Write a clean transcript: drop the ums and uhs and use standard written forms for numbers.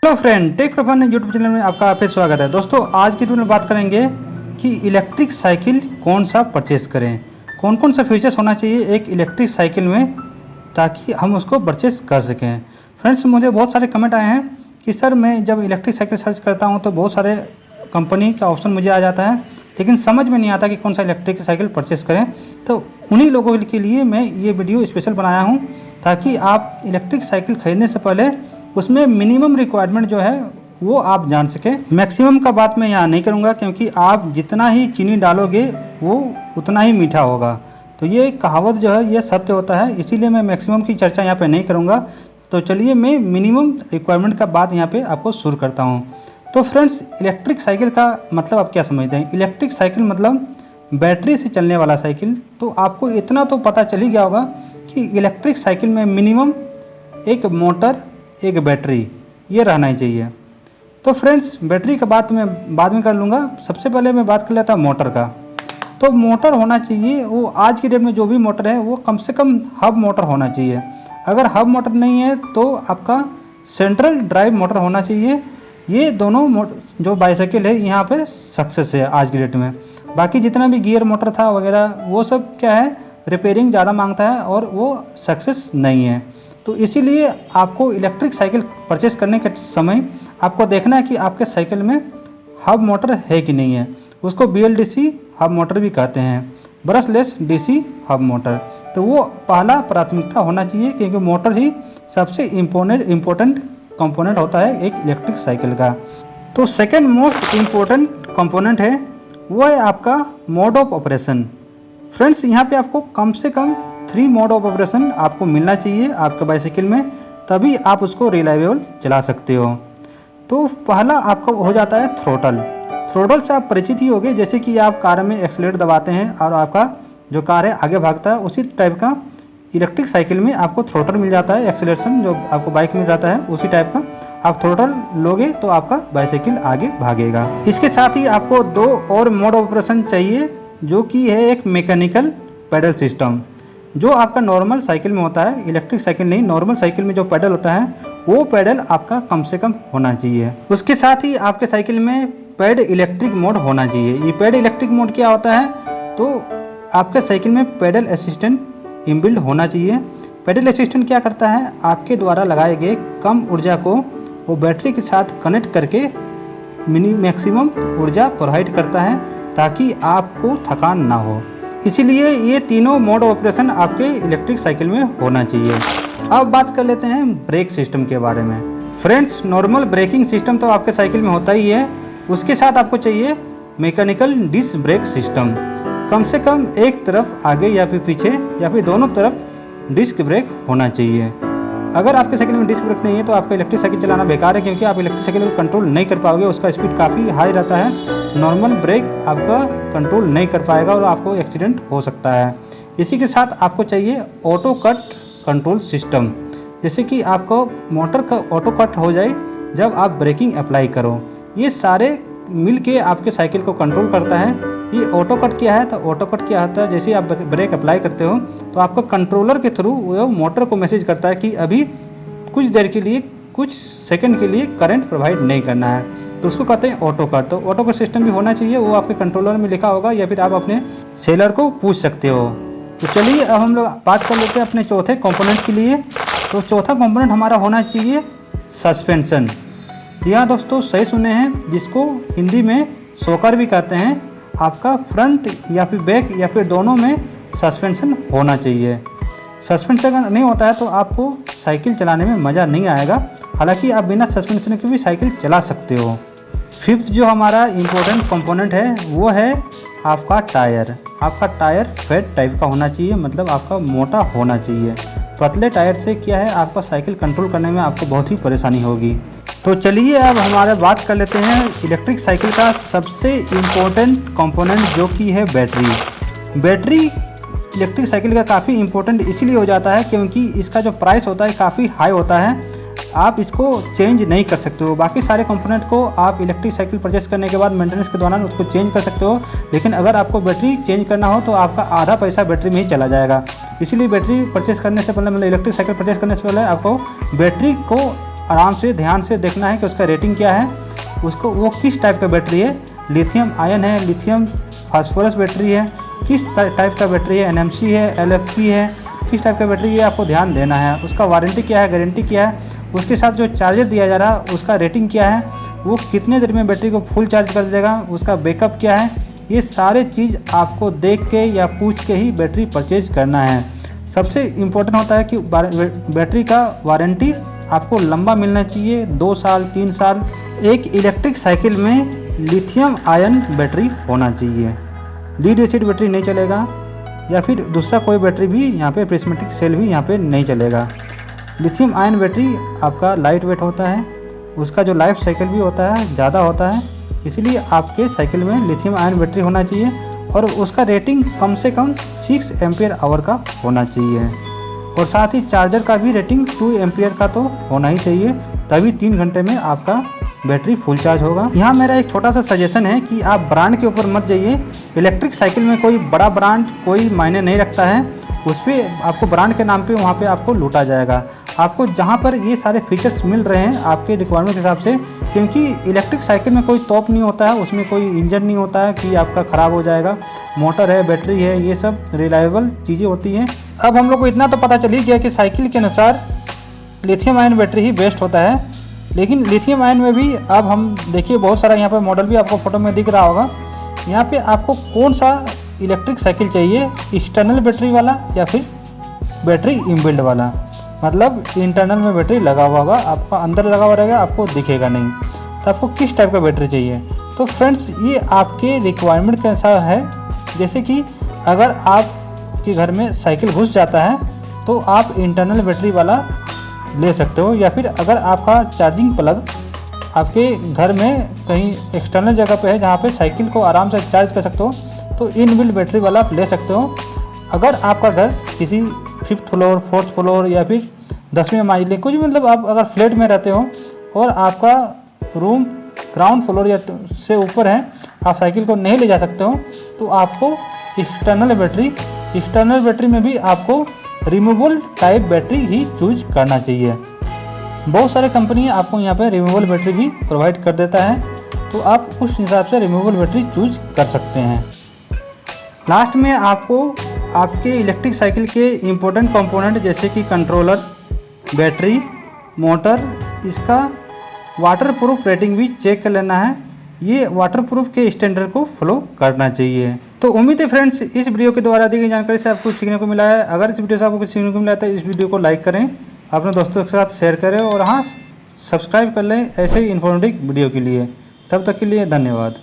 Hello friend, tech fun YouTube channel में आपका फिर स्वागत है। दोस्तों, आज की वीडियो में बात करेंगे कि इलेक्ट्रिक साइकिल कौन सा परचेस करें, कौन कौन सा फीचर्स होना चाहिए एक इलेक्ट्रिक साइकिल में ताकि हम उसको परचेस कर सकें। फ्रेंड्स, मुझे बहुत सारे कमेंट आए हैं कि सर मैं जब इलेक्ट्रिक साइकिल सर्च करता हूं तो बहुत सारे कंपनी का ऑप्शन मुझे आ जाता है, लेकिन समझ में नहीं आता कि कौन सा इलेक्ट्रिक साइकिल परचेस करें। तो उन्हीं लोगों के लिए मैं ये वीडियो स्पेशल बनाया हूँ ताकि आप इलेक्ट्रिक साइकिल खरीदने से पहले उसमें मिनिमम रिक्वायरमेंट जो है वो आप जान सकें। मैक्सिमम का बात मैं यहाँ नहीं करूँगा क्योंकि आप जितना ही चीनी डालोगे वो उतना ही मीठा होगा। तो ये कहावत जो है ये सत्य होता है, इसीलिए मैं मैक्सिमम की चर्चा यहाँ पे नहीं करूँगा। तो चलिए मैं मिनिमम रिक्वायरमेंट का बात यहाँ पे आपको शुरू करता हूँ। तो फ्रेंड्स, इलेक्ट्रिक साइकिल का मतलब आप क्या समझते हैं? इलेक्ट्रिक साइकिल मतलब बैटरी से चलने वाला साइकिल। तो आपको इतना तो पता चल ही गया होगा कि इलेक्ट्रिक साइकिल में मिनिमम एक मोटर, एक बैटरी ये रहना ही चाहिए। तो फ्रेंड्स, बैटरी का बात मैं बाद में कर लूँगा, सबसे पहले मैं बात कर लेता हूँ मोटर का। तो मोटर होना चाहिए, वो आज की डेट में जो भी मोटर है वो कम से कम हब मोटर होना चाहिए। अगर हब मोटर नहीं है तो आपका सेंट्रल ड्राइव मोटर होना चाहिए। ये दोनों जो बाईसाइकिल है यहाँ पे सक्सेस है आज की डेट में। बाकी जितना भी गियर मोटर था वगैरह वो सब क्या है, रिपेयरिंग ज़्यादा मांगता है और वो सक्सेस नहीं है। तो इसीलिए आपको इलेक्ट्रिक साइकिल परचेस करने के समय आपको देखना है कि आपके साइकिल में हब मोटर है कि नहीं है। उसको BLDC हब मोटर भी कहते हैं, ब्रशलेस DC हब मोटर। तो वो पहला प्राथमिकता होना चाहिए क्योंकि मोटर ही सबसे इम्पोर्टेंट कंपोनेंट होता है एक इलेक्ट्रिक साइकिल का। तो सेकेंड मोस्ट इम्पोर्टेंट कंपोनेंट है वो है आपका मोड ऑफ ऑपरेशन। फ्रेंड्स, यहाँ पे आपको कम से कम 3 मोड ऑफ ऑपरेशन आपको मिलना चाहिए आपके बाईसाइकिल में, तभी आप उसको रिलायबल चला सकते हो। तो पहला आपका हो जाता है थ्रोटल। थ्रोटल से आप परिचित ही होंगे, जैसे कि आप कार में एक्सीलरेटर दबाते हैं और आपका जो कार है आगे भागता है, उसी टाइप का इलेक्ट्रिक साइकिल में आपको थ्रोटल मिल जाता है। एक्सीलरेशन जो आपको बाइक में जाता है उसी टाइप का आप थ्रोटल लोगे तो आपका बाईसाइकिल आगे भागेगा। इसके साथ ही आपको 2 और मोड ऑफ ऑपरेशन चाहिए, जो कि है एक मैकेनिकल पैडल सिस्टम। जो आपका नॉर्मल साइकिल में होता है, इलेक्ट्रिक साइकिल नहीं, नॉर्मल साइकिल में जो पैडल होता है वो पैडल आपका कम से कम होना चाहिए। उसके साथ ही आपके साइकिल में पैड इलेक्ट्रिक मोड होना चाहिए। ये पैड इलेक्ट्रिक मोड क्या होता है? तो आपके साइकिल में पैडल असिस्टेंट इनबिल्ड होना चाहिए। पैडल असिस्टेंट क्या करता है, आपके द्वारा लगाए गए कम ऊर्जा को वो बैटरी के साथ कनेक्ट करके मैक्सिमम ऊर्जा प्रोवाइड करता है ताकि आपको थकान ना हो। इसीलिए ये तीनों मोड ऑफ ऑपरेशन आपके इलेक्ट्रिक साइकिल में होना चाहिए। अब बात कर लेते हैं ब्रेक सिस्टम के बारे में। फ्रेंड्स, नॉर्मल ब्रेकिंग सिस्टम तो आपके साइकिल में होता ही है, उसके साथ आपको चाहिए मैकेनिकल डिस्क ब्रेक सिस्टम। कम से कम एक तरफ आगे या फिर पीछे या फिर दोनों तरफ डिस्क ब्रेक होना चाहिए। अगर आपके साइकिल में डिस्क ब्रेक नहीं है तो आपका इलेक्ट्रिक साइकिल चलाना बेकार है, क्योंकि आप इलेक्ट्रिक साइकिल को कंट्रोल नहीं कर पाओगे, उसका स्पीड काफ़ी हाई रहता है। नॉर्मल ब्रेक आपका कंट्रोल नहीं कर पाएगा और आपको एक्सीडेंट हो सकता है। इसी के साथ आपको चाहिए ऑटो कट कंट्रोल सिस्टम, जैसे कि आपको मोटर का ऑटो कट हो जाए जब आप ब्रेकिंग अप्लाई करो। ये सारे मिल के आपके साइकिल को कंट्रोल करता है। ये ऑटो कट क्या है? तो ऑटो कट क्या होता है, जैसे आप ब्रेक अप्लाई करते हो तो आपका कंट्रोलर के थ्रू वो मोटर को मैसेज करता है कि अभी कुछ देर के लिए, कुछ सेकंड के लिए करंट प्रोवाइड नहीं करना है, तो उसको कहते हैं ऑटो कट। तो ऑटो कट सिस्टम भी होना चाहिए, वो आपके कंट्रोलर में लिखा होगा या फिर आप अपने सेलर को पूछ सकते हो। तो चलिए अब हम लोग बात कर लेते हैं अपने चौथे कंपोनेंट के लिए। तो चौथा कंपोनेंट हमारा होना चाहिए सस्पेंशन। यहाँ दोस्तों सही सुने हैं, जिसको हिंदी में शॉकर भी कहते हैं। आपका फ्रंट या फिर बैक या फिर दोनों में सस्पेंशन होना चाहिए। सस्पेंशन अगर नहीं होता है तो आपको साइकिल चलाने में मज़ा नहीं आएगा, हालांकि आप बिना सस्पेंशन के भी साइकिल चला सकते हो। फिफ्थ जो हमारा इम्पोर्टेंट कंपोनेंट है वो है आपका टायर। आपका टायर फैट टाइप का होना चाहिए, मतलब आपका मोटा होना चाहिए। पतले टायर से क्या है, आपका साइकिल कंट्रोल करने में आपको बहुत ही परेशानी होगी। तो चलिए अब हमारे बात कर लेते हैं इलेक्ट्रिक साइकिल का सबसे इम्पोर्टेंट कंपोनेंट, जो कि है बैटरी। बैटरी इलेक्ट्रिक साइकिल का काफ़ी इम्पोर्टेंट इसीलिए हो जाता है क्योंकि इसका जो प्राइस होता है काफ़ी हाई होता है। आप इसको चेंज नहीं कर सकते हो। बाकी सारे कंपोनेंट को आप इलेक्ट्रिक साइकिल परचेस करने के बाद मेंटेनेंस के दौरान उसको चेंज कर सकते हो, लेकिन अगर आपको बैटरी चेंज करना हो तो आपका आधा पैसा बैटरी में ही चला जाएगा। इसीलिए बैटरी परचेस करने से पहले, मतलब इलेक्ट्रिक साइकिल परचेस करने से पहले आपको बैटरी को आराम से ध्यान से देखना है कि उसका रेटिंग क्या है, उसको वो किस टाइप का बैटरी है, लिथियम आयन है, लिथियम फास्फोरस बैटरी है, किस टाइप का बैटरी है, NMC है, LFP है, किस टाइप का बैटरी है, आपको ध्यान देना है। उसका वारंटी क्या है, गारंटी क्या है, उसके साथ जो चार्जर दिया जा रहा है उसका रेटिंग क्या है, वो कितने देर में बैटरी को फुल चार्ज कर देगा, उसका बैकअप क्या है, ये सारे चीज़ आपको देख के या पूछ के ही बैटरी परचेज करना है। सबसे इम्पोर्टेंट होता है कि बैटरी का वारंटी आपको लंबा मिलना चाहिए, 2 साल 3 साल। एक इलेक्ट्रिक साइकिल में लिथियम आयन बैटरी होना चाहिए, लीड एसिड बैटरी नहीं चलेगा, या फिर दूसरा कोई बैटरी भी यहाँ पे प्रिज्मेटिक सेल भी यहाँ पे नहीं चलेगा। लिथियम आयन बैटरी आपका लाइट वेट होता है, उसका जो लाइफ साइकिल भी होता है ज़्यादा होता है, इसलिए आपके साइकिल में लिथियम आयन बैटरी होना चाहिए और उसका रेटिंग कम से कम 6 एम्पियर आवर का होना चाहिए। और साथ ही चार्जर का भी रेटिंग 2 एम्पियर का तो होना ही चाहिए, तभी 3 घंटे में आपका बैटरी फुल चार्ज होगा। यहाँ मेरा एक छोटा सा सजेशन है कि आप ब्रांड के ऊपर मत जाइए। इलेक्ट्रिक साइकिल में कोई बड़ा ब्रांड कोई मायने नहीं रखता है, उस पर आपको ब्रांड के नाम पे वहाँ पे आपको लूटा जाएगा। आपको जहाँ पर ये सारे फीचर्स मिल रहे हैं आपके रिक्वायरमेंट के हिसाब से, क्योंकि इलेक्ट्रिक साइकिल में कोई तोप नहीं होता है, उसमें कोई इंजन नहीं होता है कि आपका ख़राब हो जाएगा, मोटर है, बैटरी है, ये सब रिलायबल चीज़ें होती हैं। अब हम लोग को इतना तो पता चल ही गया कि साइकिल के अनुसार लिथियम आयन बैटरी ही बेस्ट होता है, लेकिन लिथियम आयन में भी अब हम देखिए बहुत सारा यहाँ पर मॉडल भी आपको फोटो में दिख रहा होगा। यहाँ पे आपको कौन सा इलेक्ट्रिक साइकिल चाहिए, एक्सटर्नल बैटरी वाला या फिर बैटरी इनबिल्ट वाला, मतलब इंटरनल में बैटरी लगा हुआ होगा, आपका अंदर लगा हुआ रहेगा, आपको दिखेगा नहीं, तो आपको किस टाइप का बैटरी चाहिए। तो फ्रेंड्स ये आपके रिक्वायरमेंट के अनुसार है। जैसे कि अगर आपके घर में साइकिल घुस जाता है तो आप इंटरनल बैटरी वाला ले सकते हो, या फिर अगर आपका चार्जिंग प्लग आपके घर में कहीं एक्सटर्नल जगह पे है जहाँ पे साइकिल को आराम से चार्ज कर सकते हो, तो इनबिल्ट बैटरी वाला आप ले सकते हो। अगर आपका घर किसी 5th फ्लोर 4th फ्लोर या फिर 10वें मंजिले कुछ मतलब आप अगर फ्लैट में रहते हो और आपका रूम ग्राउंड फ्लोर या से ऊपर है, आप साइकिल को नहीं ले जा सकते हो, तो आपको एक्सटर्नल बैटरी में भी आपको रिमूवेबल टाइप बैटरी ही चूज करना चाहिए। बहुत सारे कंपनी आपको यहाँ पे रिमूवेबल बैटरी भी प्रोवाइड कर देता है, तो आप उस हिसाब से रिमूवेबल बैटरी चूज कर सकते हैं। लास्ट में आपको आपके इलेक्ट्रिक साइकिल के इम्पोर्टेंट कंपोनेंट जैसे कि कंट्रोलर, बैटरी, मोटर, इसका वाटरप्रूफ रेटिंग भी चेक कर लेना है। ये वाटरप्रूफ के स्टैंडर्ड को फॉलो करना चाहिए। तो उम्मीद है फ्रेंड्स इस वीडियो के द्वारा दी गई जानकारी से आपको सीखने को मिला है। अगर इस वीडियो से आपको कुछ सीखने को मिला है तो इस वीडियो को लाइक करें, अपने दोस्तों के साथ शेयर करें और हाँ सब्सक्राइब कर लें ऐसे ही इन्फॉर्मेटिव वीडियो के लिए। तब तक के लिए धन्यवाद।